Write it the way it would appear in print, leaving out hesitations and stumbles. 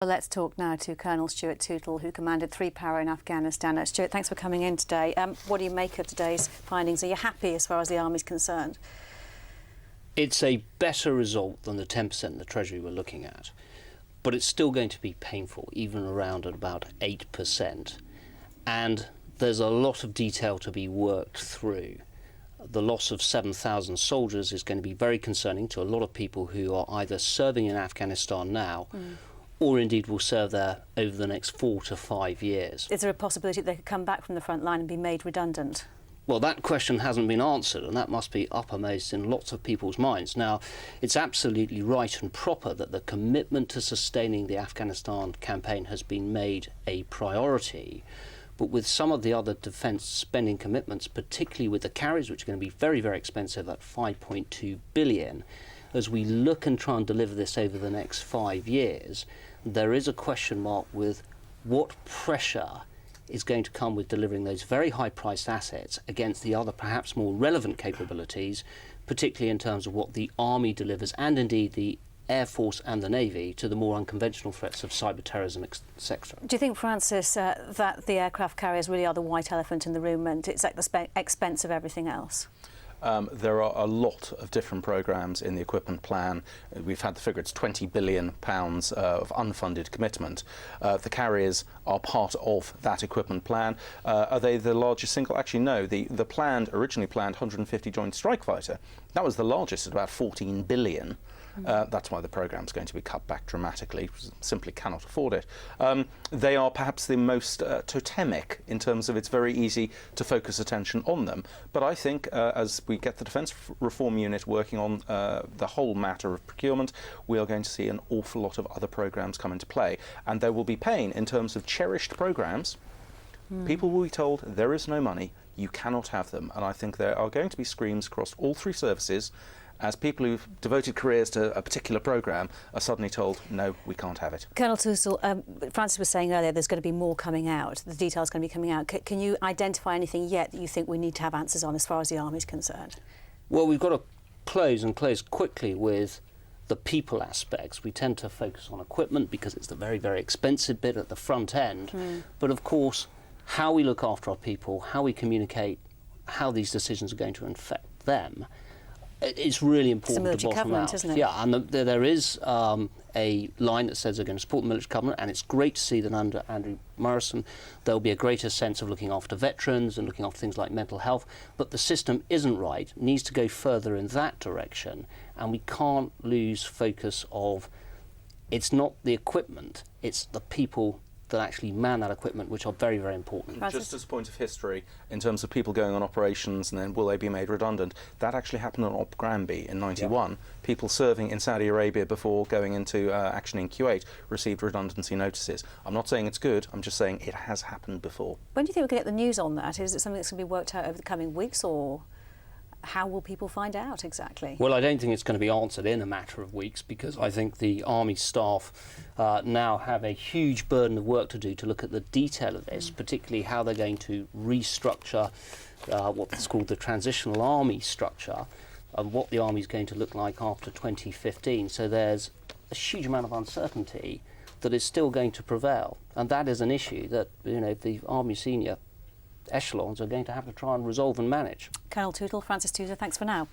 Well, let's talk now to Colonel Stuart Tootal, who commanded 3 para in Afghanistan. Stuart, thanks for coming in today. What do you make of today's findings? Are you happy as far as the Army's concerned? It's a better result than the 10% the Treasury were looking at, but it's still going to be painful, even around at about 8%. And there's a lot of detail to be worked through. The loss of 7,000 soldiers is going to be very concerning to a lot of people who are either serving in Afghanistan now or indeed will serve there over the next 4 to 5 years. Is there a possibility they could come back from the front line and be made redundant? Well, that question hasn't been answered, and that must be uppermost in lots of people's minds. Now, it's absolutely right and proper that the commitment to sustaining the Afghanistan campaign has been made a priority, but with some of the other defence spending commitments, particularly with the carriers, which are going to be very, very expensive at $5.2 billion, as we look and try and deliver this over the next 5 years, there is a question mark with what pressure is going to come with delivering those very high-priced assets against the other perhaps more relevant capabilities, particularly in terms of what the Army delivers and indeed the Air Force and the Navy to the more unconventional threats of cyber terrorism, etc. Do you think, Francis, that the aircraft carriers really are the white elephant in the room and it's at the expense of everything else? There are a lot of different programmes in the equipment plan. We've had the figure, it's £20 billion of unfunded commitment. The carriers are part of that equipment plan. Are they the largest single? Actually, no. The originally planned 150 Joint Strike Fighter, that was the largest at about £14 billion. That's why the programme's going to be cut back dramatically. Simply cannot afford it. They are perhaps the most totemic in terms of it's very easy to focus attention on them. But I think as we get the Defence Reform Unit working on the whole matter of procurement, we are going to see an awful lot of other programmes come into play. And there will be pain in terms of cherished programmes. People will be told there is no money, you cannot have them. And I think there are going to be screams across all 3 services as people who've devoted careers to a particular programme are suddenly told, no, we can't have it. Colonel Tootal, Francis was saying earlier there's going to be more coming out, the details going to be coming out. Can you identify anything yet that you think we need to have answers on as far as the Army's concerned? Well, we've got to close quickly with the people aspects. We tend to focus on equipment because it's the very, very expensive bit at the front end. But of course, how we look after our people, how we communicate, how these decisions are going to affect them, it's really important to bottom out. Isn't it? Yeah, and there is a line that says they're going to support the military covenant, and it's great to see that under Andrew Morrison there'll be a greater sense of looking after veterans and looking after things like mental health, but the system isn't right, needs to go further in that direction, and we can't lose focus of it's not the equipment, it's the people that actually man that equipment, which are very, very important. Just as a point of history, in terms of people going on operations and then will they be made redundant, that actually happened on Op Granby in '91. Yep. People serving in Saudi Arabia before going into action in Kuwait received redundancy notices. I'm not saying it's good, I'm just saying it has happened before. When do you think we can get the news on that? Is it something that's going to be worked out over the coming weeks, or how will people find out exactly? Well, I don't think it's going to be answered in a matter of weeks, because I think the Army staff now have a huge burden of work to do to look at the detail of this, particularly how they're going to restructure what's called the transitional army structure and what the Army is going to look like after 2015. So there's a huge amount of uncertainty that is still going to prevail, and that is an issue that the Army senior echelons are going to have to try and resolve and manage. Colonel Tootal, Francis Tusa, thanks for now.